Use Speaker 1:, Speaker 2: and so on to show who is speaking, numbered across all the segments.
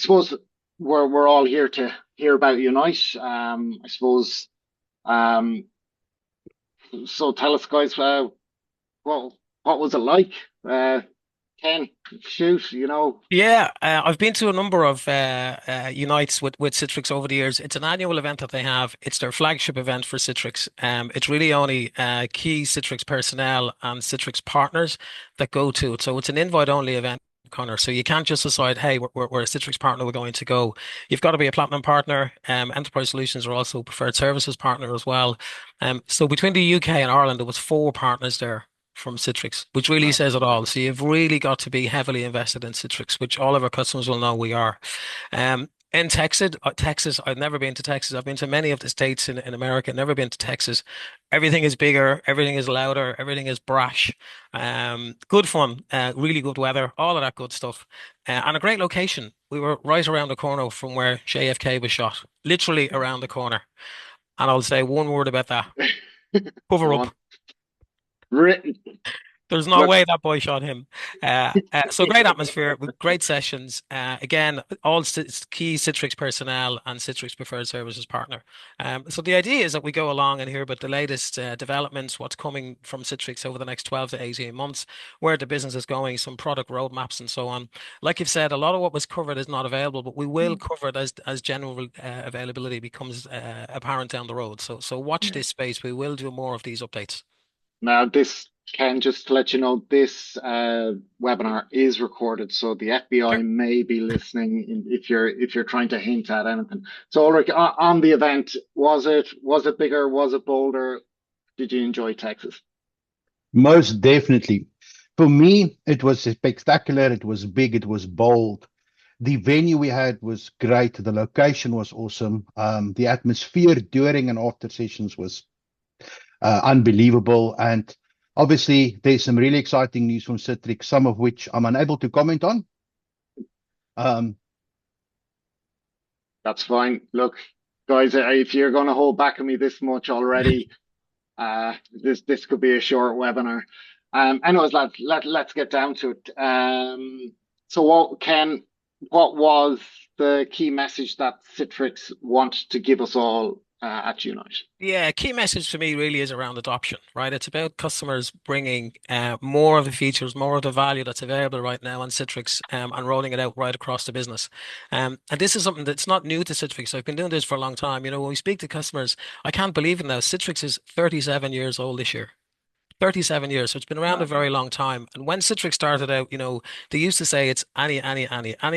Speaker 1: suppose we're all here to hear about Unite. I suppose. Um, so tell us, guys, what what was it like? Ken, shoot,
Speaker 2: Yeah, I've been to a number of Unites with Citrix over the years. It's an annual event that they have. It's their flagship event for Citrix. It's really only key Citrix personnel and Citrix partners that go to it. So it's an invite-only event, Connor. So you can't just decide, hey, we're a Citrix partner, we're going to go. You've got to be a platinum partner. Enterprise Solutions are also preferred services partner as well. So between the UK and Ireland, there was four partners there from Citrix, which really
Speaker 1: Right.
Speaker 2: says it all. So you've really got to be heavily invested in Citrix, which all of our customers will know we are. In Texas, I've never been to Texas. I've been to many of the states in America, never been to Texas. Everything is bigger, everything is louder, everything is brash. Good fun, really good weather, all of that good stuff. And a great location. We were right around the corner from where JFK was shot, literally around the corner. And I'll say one word about that. Cover
Speaker 1: Go
Speaker 2: up.
Speaker 1: on. Re-
Speaker 2: There's no
Speaker 1: Look,
Speaker 2: way that boy shot him. So great atmosphere with great sessions. Again, all key Citrix personnel and Citrix preferred services partner. So the idea is that we go along and hear about the latest developments, what's coming from Citrix over the next 12 to 18 months, where the business is going, some product roadmaps and so on. Like you've said, a lot of what was covered is not available, but we will cover it as general availability becomes apparent down the road. So watch this space. We will do more of these updates.
Speaker 1: now this Ken, just to let you know, this webinar is recorded, so the FBI
Speaker 2: Sure.
Speaker 1: may be listening if you're trying to hint at anything. So Ulrich, on the event, was it bigger? Was it bolder? Did you enjoy Texas?
Speaker 3: Most definitely. For me, it was spectacular. It was big. It was bold. The venue we had was great. The location was awesome. The atmosphere during and after sessions was unbelievable. And obviously, there's some really exciting news from Citrix, some of which I'm unable to comment on. Um,
Speaker 1: That's fine. Look, guys, if you're going to hold back on me this much already, this could be a short webinar. Anyways, let's get down to it. So Ken, what was the key message that Citrix want to give us all at Unite?
Speaker 2: Yeah, key message to me really is around adoption, right? It's about customers bringing more of the features, more of the value that's available right now on Citrix and rolling it out right across the business. And this is something that's not new to Citrix. I've been doing this for a long time. You know, when we speak to customers, I can't believe it now. Citrix is 37 years old this year. 37 years. So it's been around a
Speaker 1: Wow.
Speaker 2: very long time. And when Citrix started out, they used to say it's any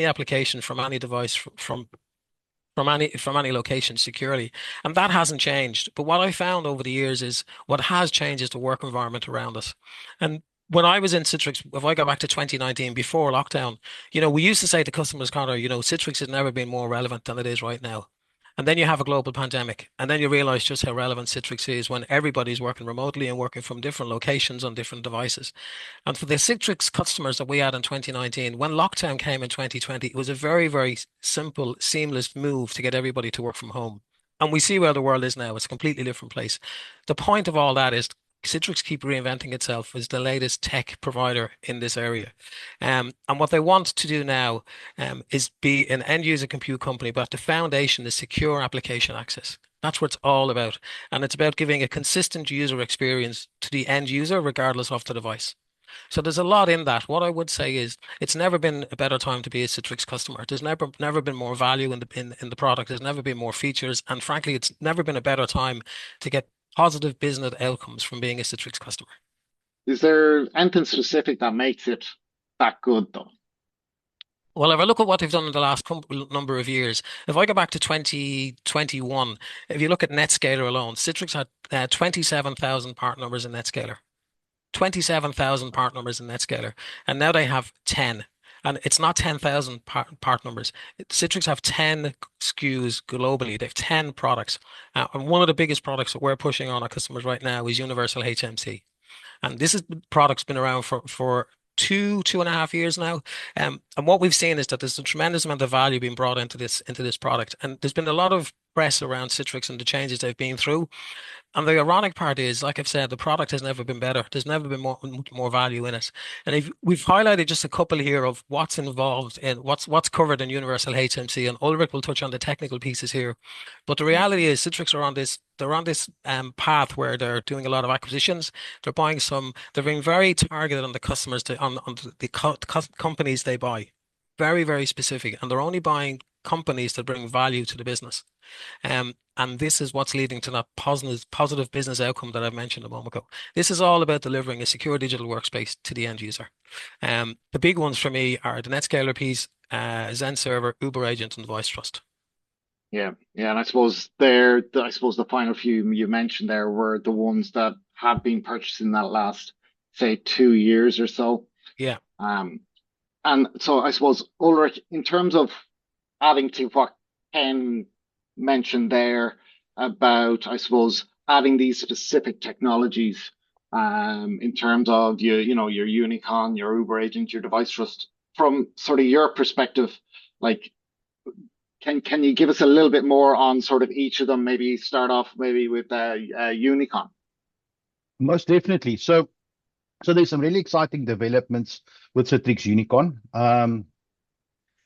Speaker 2: application from any device from any location securely. And that hasn't changed. But what I found over the years is what has changed is the work environment around us. And when I was in Citrix, if I go back to 2019 before lockdown, we used to say to customers, Connor, Citrix has never been more relevant than it is right now. And then you have a global pandemic, and then you realize just how relevant Citrix is when everybody's working remotely and working from different locations on different devices. And for the Citrix customers that we had in 2019, when lockdown came in 2020, it was a very, very simple, seamless move to get everybody to work from home. And we see where the world is now. It's a completely different place. The point of all that is Citrix keep reinventing itself as the latest tech provider in this area. And what they want to do now is be an end user compute company, but the foundation is secure application access. That's what it's all about. And it's about giving a consistent user experience to the end user, regardless of the device. So there's a lot in that. What I would say is it's never been a better time to be a Citrix customer. There's never been more value in the product. There's never been more features. And frankly, it's never been a better time to get positive business outcomes from being a Citrix customer.
Speaker 1: Is there anything specific that makes it that good, though?
Speaker 2: Well, if I look at what they've done in the last number of years, if I go back to 2021, if you look at Netscaler alone, Citrix had 27,000 part numbers in Netscaler. 27,000 part numbers in Netscaler, and now they have 10. And it's not 10,000 part numbers. Citrix have 10 SKUs globally. They have 10 products. And one of the biggest products that we're pushing on our customers right now is Universal HMC. And this is product's been around for 2.5 years now. And what we've seen is that there's a tremendous amount of value being brought into this product. And there's been a lot of press around Citrix and the changes they've been through. And the ironic part is, like I've said, the product has never been better. There's never been more value in it. And if we've highlighted just a couple here of what's involved in what's covered in Universal HMC, and Ulrich will touch on the technical pieces here. But the reality is, Citrix are on this. They're on this path where they're doing a lot of acquisitions. They're buying some. They're being very targeted on the customers, on the companies they buy. Very, very specific, and they're only buying companies that bring value to the business. And this is what's leading to that positive business outcome that I mentioned a moment ago. This is all about delivering a secure digital workspace to the end user. The big ones for me are the NetScaler piece, Zen Server, Uber Agent, and Voice Trust.
Speaker 1: Yeah, yeah, and I suppose the final few you mentioned there were the ones that have been purchased in that last, say, 2 years or so.
Speaker 2: Yeah.
Speaker 1: Um, and so I suppose Ulrich, in terms of adding to what Ken mentioned there about, I suppose, adding these specific technologies, in terms of your Unicon, your Uber Agent, your device trust, from sort of your perspective, like can you give us a little bit more on sort of each of them? Maybe start off maybe with Unicon.
Speaker 3: Most definitely. So there's some really exciting developments with Citrix Unicon.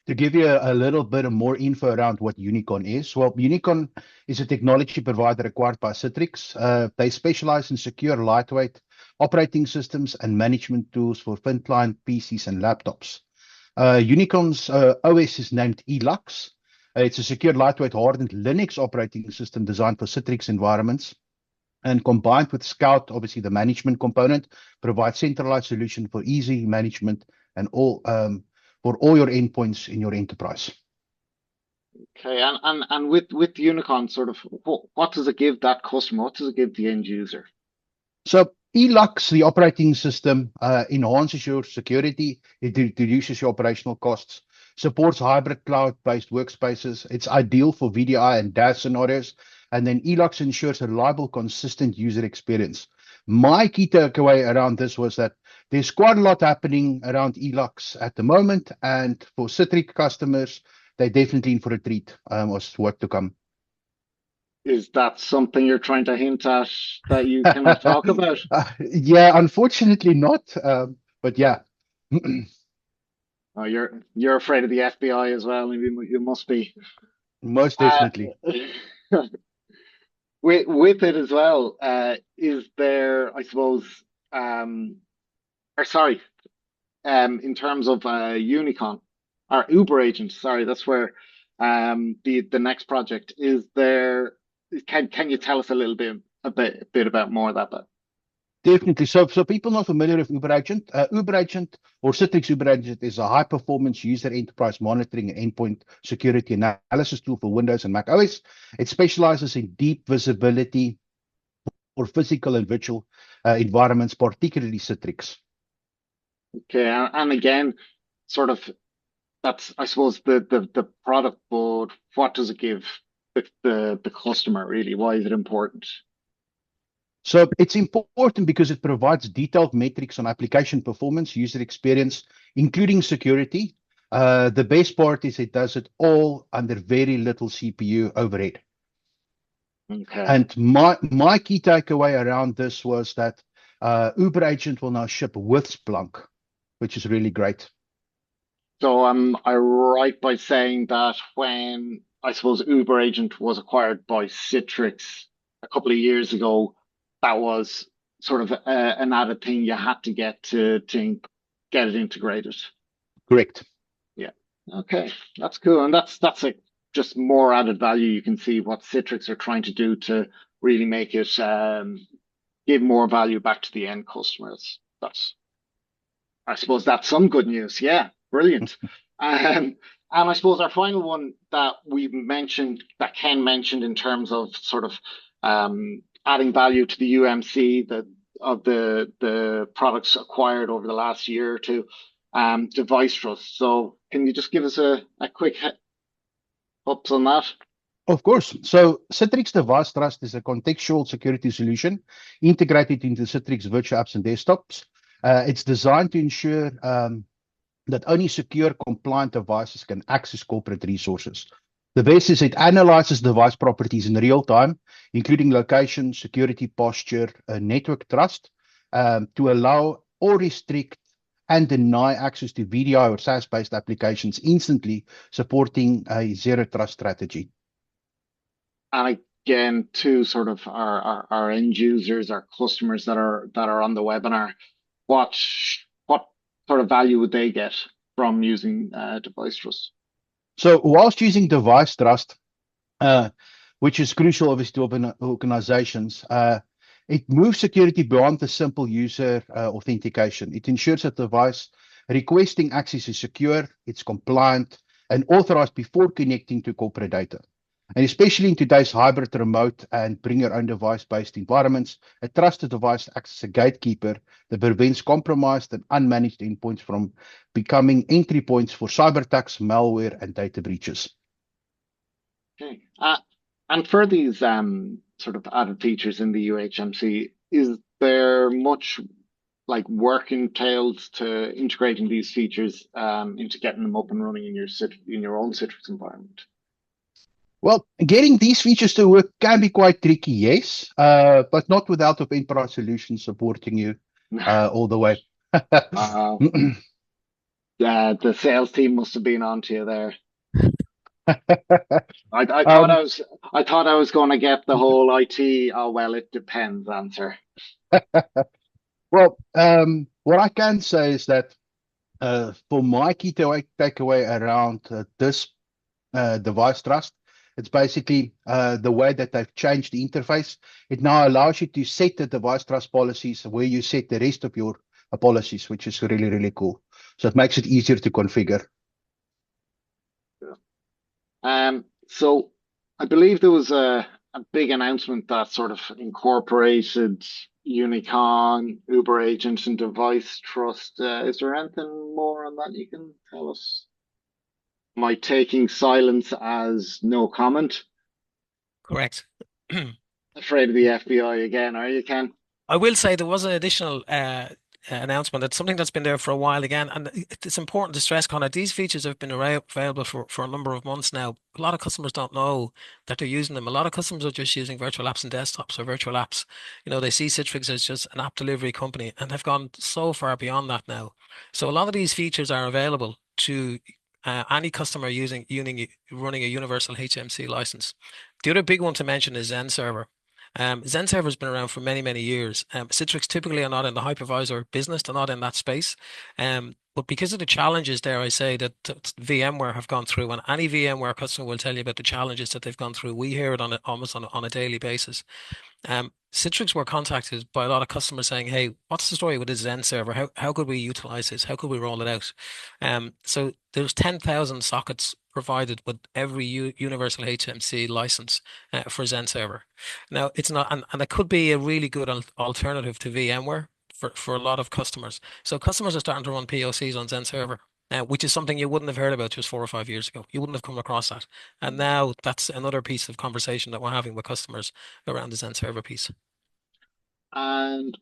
Speaker 3: To give you a little bit of more info around what Unicon is, well, Unicon is a technology provider acquired by Citrix. They specialize in secure, lightweight operating systems and management tools for thin client PCs and laptops. Unicon's OS is named Elux. It's a secure, lightweight, hardened Linux operating system designed for Citrix environments. And combined with Scout, obviously the management component, provides centralized solution for easy management and for all your endpoints in your enterprise.
Speaker 1: Okay, and with Unicon, sort of what does it give that customer? What does it give the end user?
Speaker 3: So Elux, the operating system, enhances your security. It reduces your operational costs, supports hybrid cloud-based workspaces. It's ideal for VDI and DAS scenarios. And then Elux ensures a reliable, consistent user experience. My key takeaway around this was that there's quite a lot happening around Elux at the moment. And for Citrix customers, they're definitely in for a treat. What's work to come.
Speaker 1: Is that something you're trying to hint at that you cannot talk about?
Speaker 3: Yeah, unfortunately not. But yeah.
Speaker 1: Oh, you're afraid of the FBI as well. You must be.
Speaker 3: Most
Speaker 1: Uh,
Speaker 3: definitely.
Speaker 1: with it as well, is there, I suppose, or sorry, in terms of Unicon or Uber Agent, sorry, that's where the next project is there. Can you tell us a bit about more of that?
Speaker 3: Definitely. So people not familiar with Uber Agent. Uber Agent or Citrix Uber Agent is a high-performance user enterprise monitoring and endpoint security analysis tool for Windows and Mac OS. It specializes in deep visibility for physical and virtual environments, particularly Citrix.
Speaker 1: Okay, and again, sort of that's I suppose the product, but what does it give the customer really? Why is it important?
Speaker 3: So it's important because it provides detailed metrics on application performance, user experience, including security. The best part is it does it all under very little CPU overhead.
Speaker 1: Okay.
Speaker 3: And my key takeaway around this was that Uber Agent will now ship with Splunk, which is really great.
Speaker 1: So am I right by saying that when I suppose Uber Agent was acquired by Citrix a couple of years ago, that was sort of an added thing you had to get to get it integrated?
Speaker 3: Correct.
Speaker 1: Yeah. Okay, that's cool, and that's like just more added value. You can see what Citrix are trying to do to really make it give more value back to the end customers. I suppose that's some good news. Yeah, brilliant. And I suppose our final one that we mentioned, that Ken mentioned in terms of sort of adding value to the UMC of the products acquired over the last year or two, device trust. So can you just give us a quick ups on that?
Speaker 3: Of course. So Citrix Device Trust is a contextual security solution integrated into Citrix virtual apps and desktops. It's designed to ensure that only secure, compliant devices can access corporate resources. The best is it analyzes device properties in real time, including location, security posture, network trust, to allow or restrict and deny access to VDI or SaaS-based applications instantly, supporting a zero trust strategy.
Speaker 1: And again, to sort of our end users, our customers that are on the webinar, what what sort of value would they get from using device trust?
Speaker 3: So whilst using device trust, uh, which is crucial, obviously, to organizations, it moves security beyond the simple user authentication. It ensures that the device requesting access is secure, it's compliant, and authorized before connecting to corporate data. And especially in today's hybrid, remote, and bring your own device-based environments, a trusted device acts as a gatekeeper that prevents compromised and unmanaged endpoints from becoming entry points for cyber attacks, malware, and data breaches.
Speaker 1: Okay. And for these sort of added features in the UHMC, is there much like work entails to integrating these features into getting them up and running in your own Citrix environment?
Speaker 3: Well, getting these features to work can be quite tricky, yes, but not without of enterprise solutions supporting you all the way.
Speaker 1: Uh, yeah, the sales team must have been on to you there.
Speaker 3: um,
Speaker 1: I thought I was going to get the whole IT. Oh well, it depends answer.
Speaker 3: well, what I can say is that for my key takeaway around this device trust, it's basically the way that they've changed the interface. It now allows you to set the device trust policies where you set the rest of your policies, which is really, really cool. So it makes it easier to configure.
Speaker 1: So I believe there was a big announcement that sort of incorporated Unicon, Uber Agent, and Device Trust. Is there anything more on that you can tell us? Am I taking silence as no comment?
Speaker 2: Correct.
Speaker 1: Afraid of the FBI again, are you, Ken?
Speaker 2: I will say there was an additional announcement. It's something that's been there for a while again, and it's important to stress, Connor, these features have been available for a number of months now. A lot of customers don't know that they're using them. A lot of customers are just using virtual apps and desktops or virtual apps. You know, they see Citrix as just an app delivery company, and they've gone so far beyond that now. So a lot of these features are available to any customer running a universal HMC license. The other big one to mention is Zen Server. Zen Server has been around for many, many years. Citrix typically are not in the hypervisor business, they're not in that space. But because of the challenges there, I say that VMware have gone through, and any VMware customer will tell you about the challenges that they've gone through. We hear it almost on a daily basis. Citrix were contacted by a lot of customers saying, "Hey, what's the story with this Zen server? How could we utilize this? How could we roll it out?" So there's 10,000 sockets provided with every universal HMC license for Zen server. Now it's not, and it could be a really good alternative to VMware for a lot of customers. So customers are starting to run POCs on Zen server. Which is something you wouldn't have heard about just 4 or 5 years ago. You wouldn't have come across that. And now that's another piece of conversation that we're having with customers around the Zen server piece.
Speaker 1: And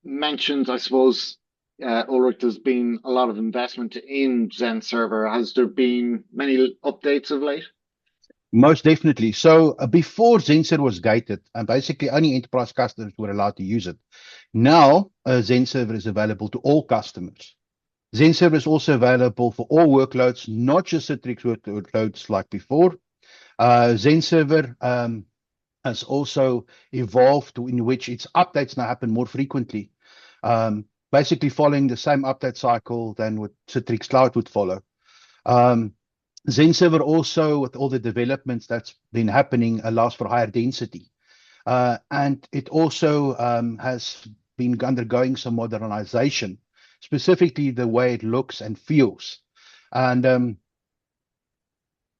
Speaker 1: mentions, I suppose, Ulrich, there's been a lot of investment in Zen Server. Has there been many updates of late?
Speaker 3: Most definitely. So before Zenser was gated, and basically only enterprise customers were allowed to use it. Now, Zenserver is available to all customers. Zenserver is also available for all workloads, not just Citrix workloads like before. Zenserver has also evolved in which its updates now happen more frequently, basically following the same update cycle than what Citrix Cloud would follow. Zenserver also, with all the developments that's been happening, allows for higher density. And it also has been undergoing some modernization, specifically the way it looks and feels. And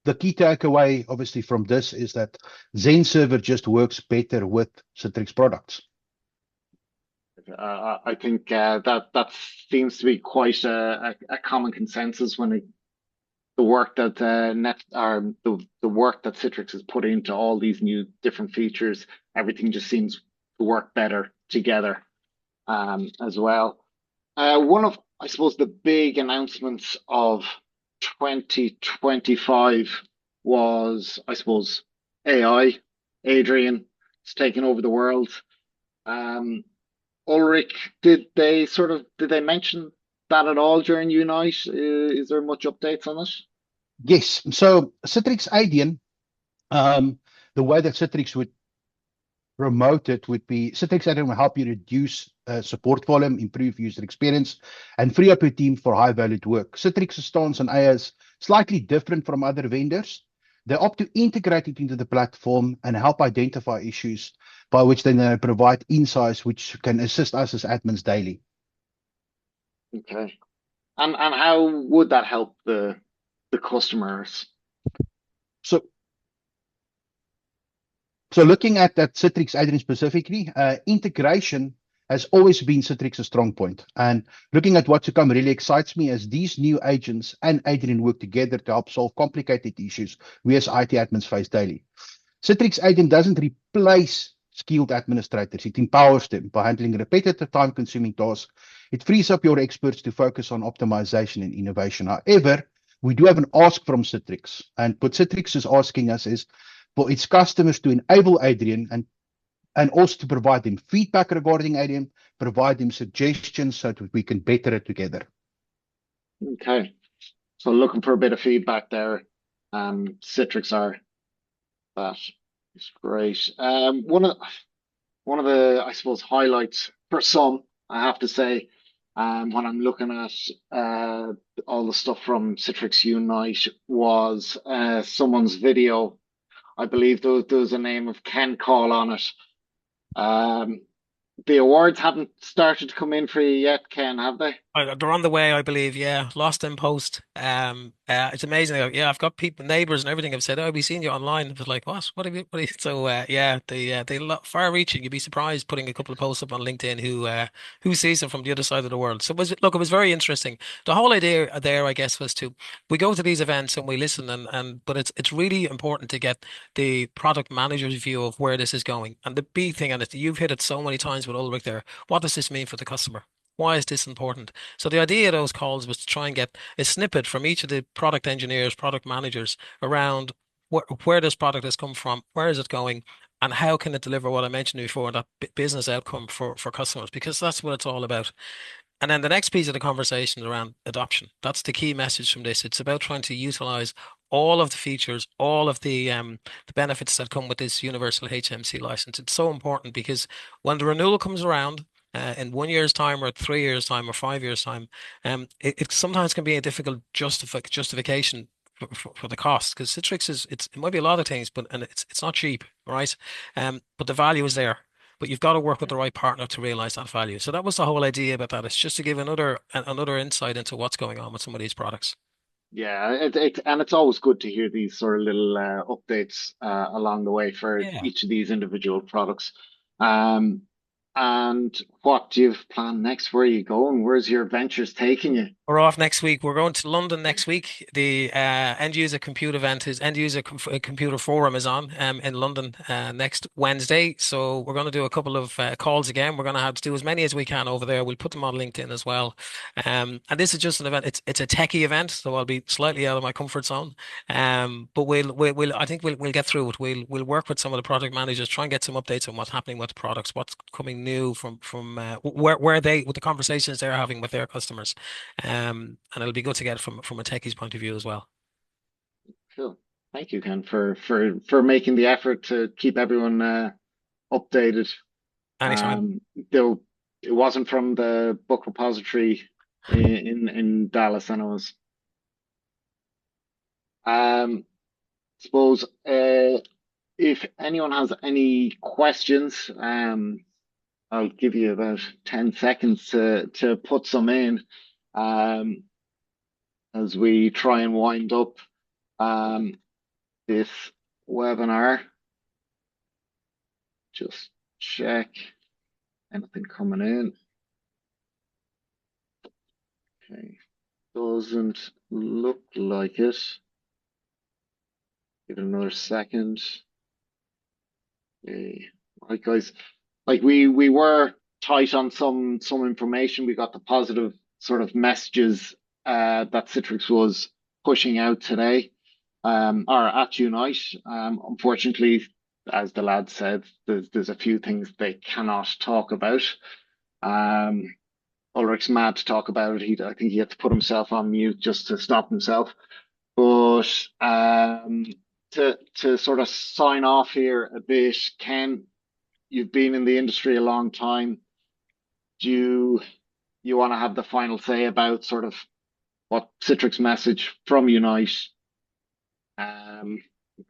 Speaker 3: the key takeaway, obviously, from this is that Zen Server just works better with Citrix products.
Speaker 1: I think that seems to be quite a common consensus when the work that the work that Citrix has put into all these new different features, everything just seems to work better together as well. One of, I suppose, the big announcements of 2025 was, I suppose, AI. Adrian is taking over the world. Um, Ulrich, did they mention that at all during Unite? Is there much updates on it?
Speaker 3: Yes. So Citrix Adyen, um, the way that Citrix would promote it would be Citrix Adyen will help you reduce support volume, improve user experience, and free up your team for high valued work. Citrix's stance on AI is slightly different from other vendors. They opt to integrate it into the platform and help identify issues by which then they provide insights which can assist us as admins daily.
Speaker 1: Okay. And how would that help the customers?
Speaker 3: So So looking at that Citrix Adyen specifically, integration has always been Citrix's strong point. And looking at what's to come really excites me as these new agents and Adyen work together to help solve complicated issues we as IT admins face daily. Citrix Adyen doesn't replace skilled administrators. It empowers them by handling repetitive, time-consuming tasks. It frees up your experts to focus on optimization and innovation. However, we do have an ask from Citrix. And what Citrix is asking us is for its customers to enable Adyen and also to provide them feedback regarding Adyen, provide them suggestions so that we can better it together.
Speaker 1: Okay. So looking for a bit of feedback there. Citrix are that is great. One of the, I suppose, highlights for some, I have to say, when I'm looking at all the stuff from Citrix Unite was someone's video. I believe there was a name of Ken Call on it. Um, the awards haven't started to come in for you yet, Ken, have they?
Speaker 2: They're on the way, I believe. Yeah, lost in post. It's amazing. Yeah, I've got people, neighbors, and everything have said, "Oh, we seen you online." I was like, "What? What have you?" What have you? So, yeah, far-reaching. You'd be surprised putting a couple of posts up on LinkedIn who sees them from the other side of the world. So, it was very interesting. The whole idea there, I guess, was to we go to these events and we listen, but it's really important to get the product manager's view of where this is going. And the big thing, and you've hit it so many times with Ulrich there. What does this mean for the customer? Why is this important? So the idea of those calls was to try and get a snippet from each of the product engineers, product managers around where this product has come from, where is it going, and how can it deliver what I mentioned before, that business outcome for customers, because that's what it's all about. And then the next piece of the conversation is around adoption. That's the key message from this. It's about trying to utilize all of the features, all of the benefits that come with this universal HMC license. It's so important because when the renewal comes around, in 1 year's time or 3 years' time or 5 years' time, it sometimes can be a difficult justification for the cost, because Citrix it might be a lot of things, but and it's not cheap, right? But the value is there. But you've got to work with the right partner to realize that value. So that was the whole idea about that. It's just to give another insight into what's going on with some of these products.
Speaker 1: Yeah, and it's always good to hear these sort of little updates along the way for
Speaker 2: Yeah.
Speaker 1: each of these individual products. Um, and what do you have planned next? Where are you going? Where's your ventures taking you?
Speaker 2: We're off next week. We're going to London next week. The end user compute event is end user computer forum is on in London next Wednesday. So we're going to do a couple of calls again. We're going to have to do as many as we can over there. We'll put them on LinkedIn as well. And this is just an event. It's a techie event, so I'll be slightly out of my comfort zone. But we'll I think we'll get through it. We'll work with some of the product managers, try and get some updates on what's happening with the products, what's coming new from where they with the conversations they're having with their customers. And it'll be good to get it from a techie's point of view as well.
Speaker 1: Cool. Thank you, Ken, for making the effort to keep everyone updated.
Speaker 2: Anytime.
Speaker 1: Though it wasn't from the book repository in Dallas, and it was. Suppose if anyone has any questions, I'll give you about 10 seconds to put some in um, as we try and wind up um, this webinar. Just check anything coming in. Okay, doesn't look like it. Give it another second. Okay. Right, guys. Like we were tight on some information. We got the positive sort of messages that Citrix was pushing out today. or at Unite. Unfortunately, as the lad said, there's a few things they cannot talk about. Um, Ulrich's mad to talk about it. I think he had to put himself on mute just to stop himself. But to sort of sign off here a bit, Ken, you've been in the industry a long time. Do you want to have the final say about sort of what Citrix message from Unite? Um,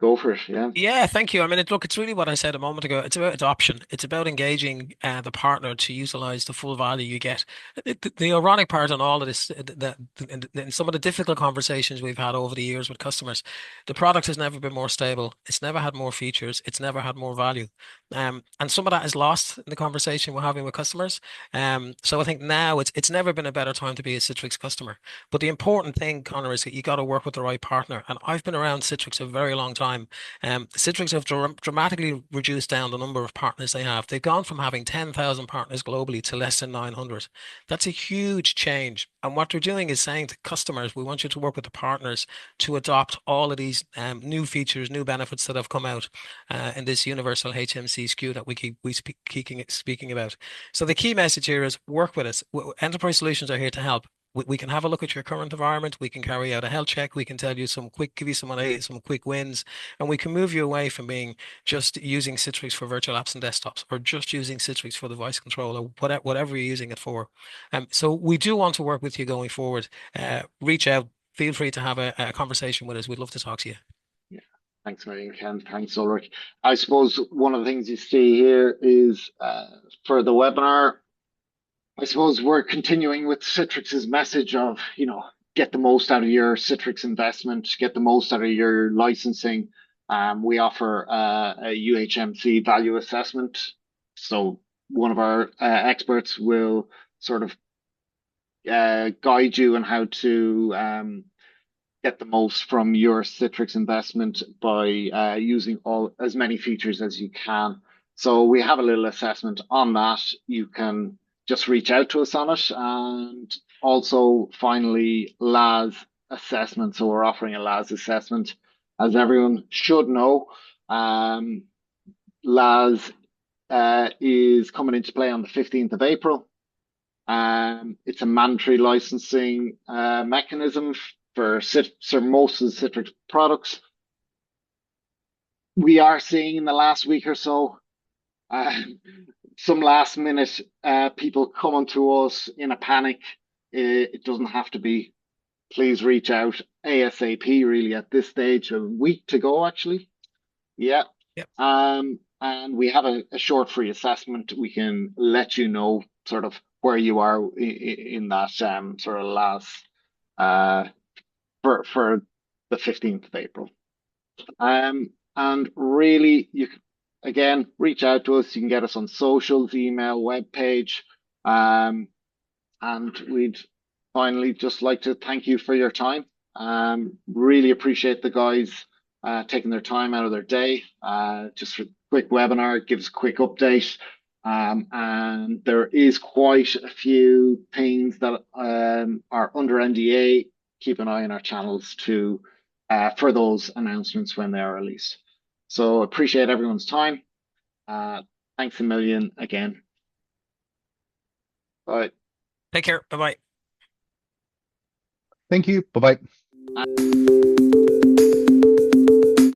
Speaker 1: Go for it. Yeah.
Speaker 2: Yeah, thank you. I mean, look, it's really what I said a moment ago. It's about adoption. It's about engaging the partner to utilize the full value you get. The ironic part on all of this, in some of the difficult conversations we've had over the years with customers, the product has never been more stable. It's never had more features. It's never had more value. And some of that is lost in the conversation we're having with customers. So I think now it's never been a better time to be a Citrix customer. But the important thing, Connor, is that you got to work with the right partner. And I've been around Citrix a very long time. Citrix have dramatically reduced down the number of partners they have. They've gone from having 10,000 partners globally to less than 900. That's a huge change. And what they're doing is saying to customers, we want you to work with the partners to adopt all of these new features, new benefits that have come out in this universal HMC SKU that speaking about. So the key message here is work with us. Enterprise solutions are here to help. We can have a look at your current environment. We can carry out a health check. We can tell you give you some quick wins, and we can move you away from being just using Citrix for virtual apps and desktops, or just using Citrix for the voice control, or whatever you're using it for. So we do want to work with you going forward. Reach out. Feel free to have a conversation with us. We'd love to talk to you.
Speaker 1: Yeah. Thanks, Marion Ken. Thanks, Ulrich. I suppose one of the things you see here is for the webinar, I suppose we're continuing with Citrix's message of, get the most out of your Citrix investment, get the most out of your licensing. We offer a UHMC value assessment. So one of our experts will sort of guide you on how to get the most from your Citrix investment by using as many features as you can. So we have a little assessment on that. You can just reach out to us on it. And also, finally, LAS assessment. So we're offering a LAS assessment. As everyone should know, LAS is coming into play on the 15th of April. It's a mandatory licensing mechanism for most of the Citrix products. We are seeing in the last week or so some last minute people coming to us in a panic. It doesn't have to be. Please reach out ASAP, really, at this stage. A week to go, actually. Yeah.
Speaker 2: Yep.
Speaker 1: And we have a short free assessment. We can let you know sort of where you are in that sort of last for the 15th of April. And really, you can, again, reach out to us. You can get us on socials, email, webpage. And we'd finally just like to thank you for your time. Really appreciate the guys taking their time out of their day just for a quick webinar. It gives a quick update. And there is quite a few things that are under NDA. Keep an eye on our channels for those announcements when they are released. So appreciate everyone's time. Thanks a million again. Bye.
Speaker 2: Take care. Bye bye.
Speaker 3: Thank you. Bye bye.